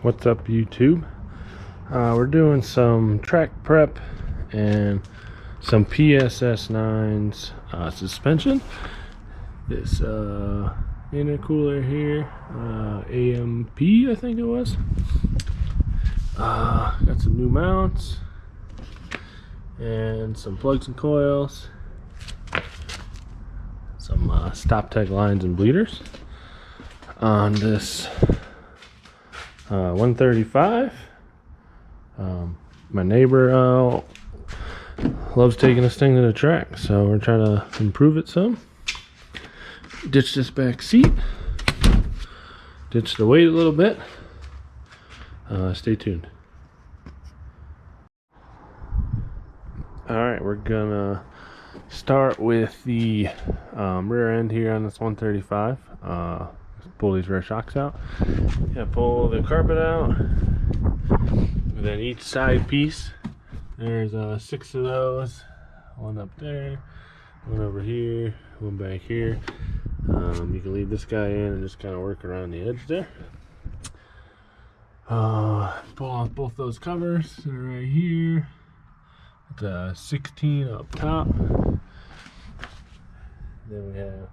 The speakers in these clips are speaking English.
What's up, YouTube? We're doing some track prep and some PSS9's suspension. This intercooler here, AMP I think it was. Got some new mounts and some plugs and coils, some stop tech lines and bleeders on this 135. My neighbor loves taking this thing to the track, so we're trying to improve it some. Ditch this back seat, ditch the weight a little bit. Stay tuned. Alright, we're gonna start with the rear end here on this 135. Pull these rear shocks out. Yeah, pull the carpet out. And then each side piece, there's 6 of those. One up there, one over here, one back here. You can leave this guy in and just kind of work around the edge there. Pull off both those covers. They're right here. The 16 up top. Then we have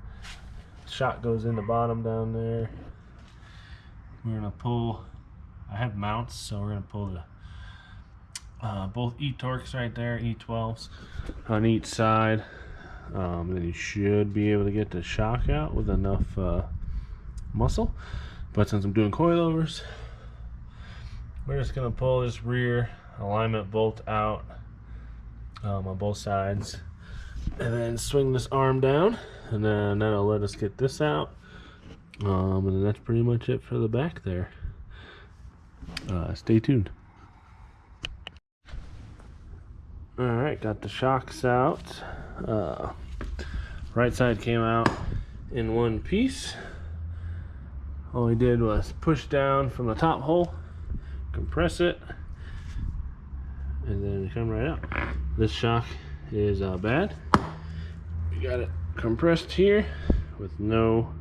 shock goes in the bottom down there. We're gonna pull. I have mounts, so we're gonna pull the both E-Torques right there, E12s on each side. Then you should be able to get the shock out with enough muscle. But since I'm doing coilovers, we're just gonna pull this rear alignment bolt out on both sides, and then swing this arm down, and then that'll let us get this out. And then that's pretty much it for the back there. Stay tuned. Alright, got the shocks out. Right side came out in one piece. All we did was push down from the top hole, compress it, and then it come right out. This shock is bad. We got it compressed here with no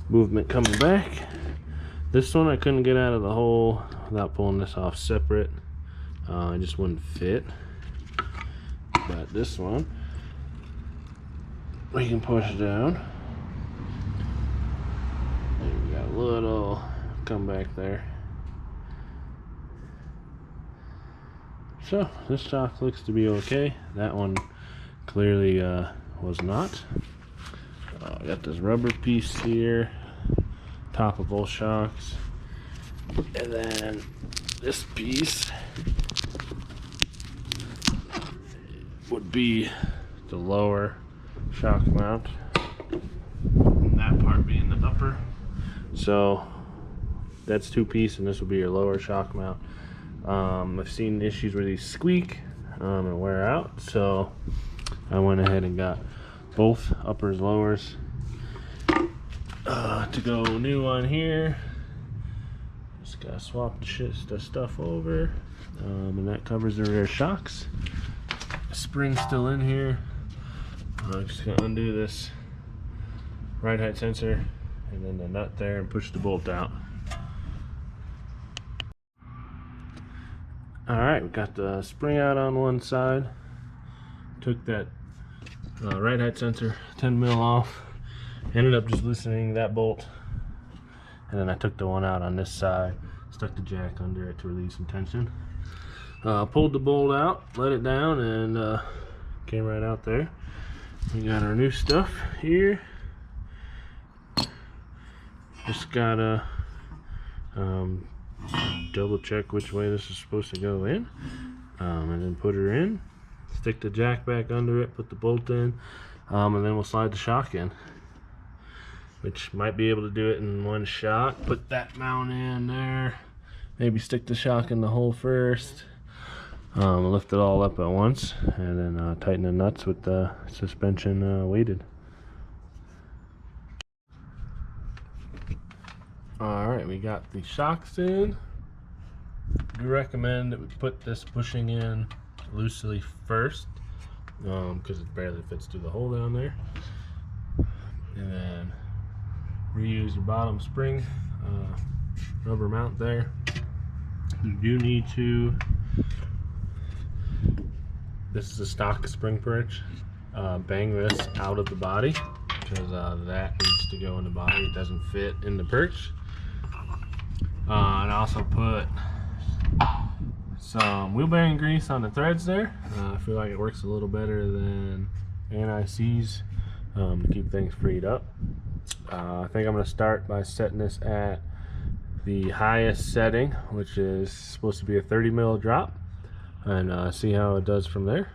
movement coming back. This one I couldn't get out of the hole without pulling this off separate. It just wouldn't fit. But this one we can push down. And we got a little come back there. So this shock looks to be okay. That one clearly was not. I got this rubber piece here, top of both shocks, and then this piece would be the lower shock mount, and that part being the upper. So that's 2 pieces, and this will be your lower shock mount. I've seen issues where these squeak and wear out, so I went ahead and got both uppers lowers to go new on here. Just gotta swap the stuff over, and that covers the rear shocks. Spring's still in here. I'm just gonna undo this ride height sensor and then the nut there and push the bolt out. Alright, we got the spring out on one side. Took that ride height sensor 10 mil off. Ended up just loosening that bolt. And then I took the one out on this side. Stuck the jack under it to relieve some tension. Pulled the bolt out, let it down, and came right out there. We got our new stuff here. Just gotta double check which way this is supposed to go in, and then put her in, stick the jack back under it, put the bolt in, and then we'll slide the shock in, which might be able to do it in one shot. Put that mount in there, maybe stick the shock in the hole first, lift it all up at once, and then tighten the nuts with the suspension weighted. Alright, we got the shocks in. We recommend that we put this bushing in loosely first, because it barely fits through the hole down there. And then reuse your bottom spring rubber mount there. You do need to, this is a stock spring perch, bang this out of the body because that needs to go in the body. It doesn't fit in the perch. And also put some wheel bearing grease on the threads there. I feel like it works a little better than anti-seize to keep things freed up. I think I'm going to start by setting this at the highest setting, which is supposed to be a 30 mil drop, and see how it does from there.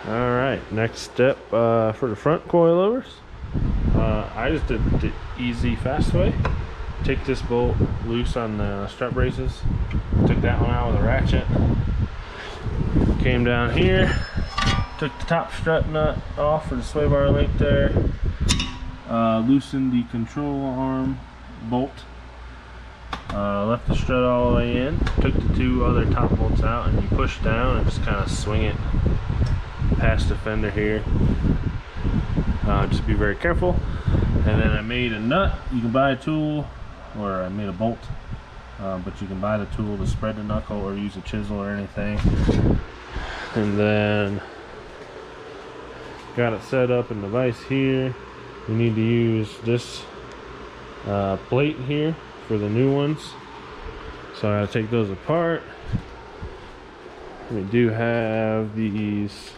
Alright, next step for the front coilovers. I just did the easy, fast way. Take this bolt loose on the strut braces. Took that one out with a ratchet. Came down here. Took the top strut nut off for the sway bar link there. Loosened the control arm bolt. Left the strut all the way in. Took the two other top bolts out, and you push down and just kind of swing it past the fender here. Just be very careful. And then I made a nut. You can buy a tool, or I made a bolt, but you can buy the tool to spread the knuckle or use a chisel or anything. And then got it set up in the vise here. We need to use this plate here for the new ones, so I gotta take those apart. We do have these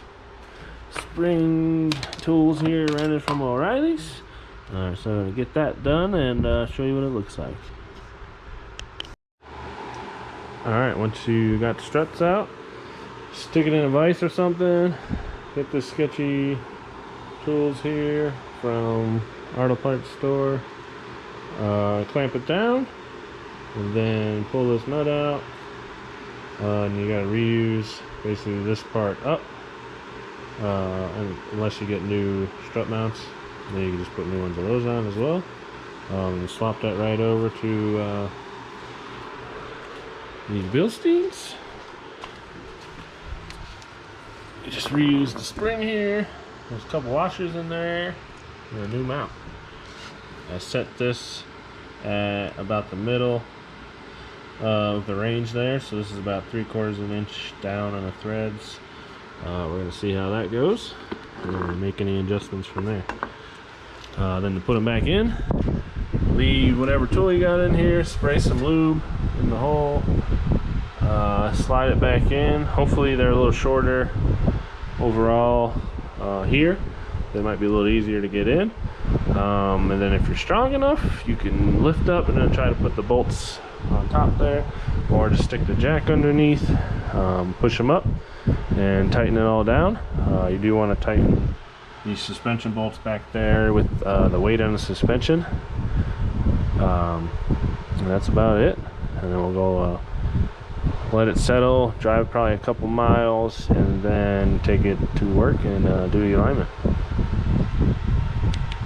spring tools here rented from O'Reilly's. Alright, so I'm gonna get that done and show you what it looks like. Alright, once you got the struts out, stick it in a vise or something. Get the sketchy tools here from auto parts store. Clamp it down and then pull this nut out, and you gotta reuse basically this part up, and unless you get new strut mounts, then you can just put new ones of those on as well. And swap that right over to these Bilsteins. You just reuse the spring here. There's a couple washers in there and a new mount. I set this at about the middle of the range there, so this is about 3/4 of an inch down on the threads. We're going to see how that goes and then make any adjustments from there. Then to put them back in, leave whatever tool you got in here, spray some lube in the hole, slide it back in. Hopefully they're a little shorter overall here. They might be a little easier to get in. And then if you're strong enough, you can lift up and then try to put the bolts on top there, or just stick the jack underneath, push them up and tighten it all down. You do want to tighten these suspension bolts back there with the weight on the suspension. And that's about it. And then we'll go let it settle, drive probably a couple miles, and then take it to work and do the alignment.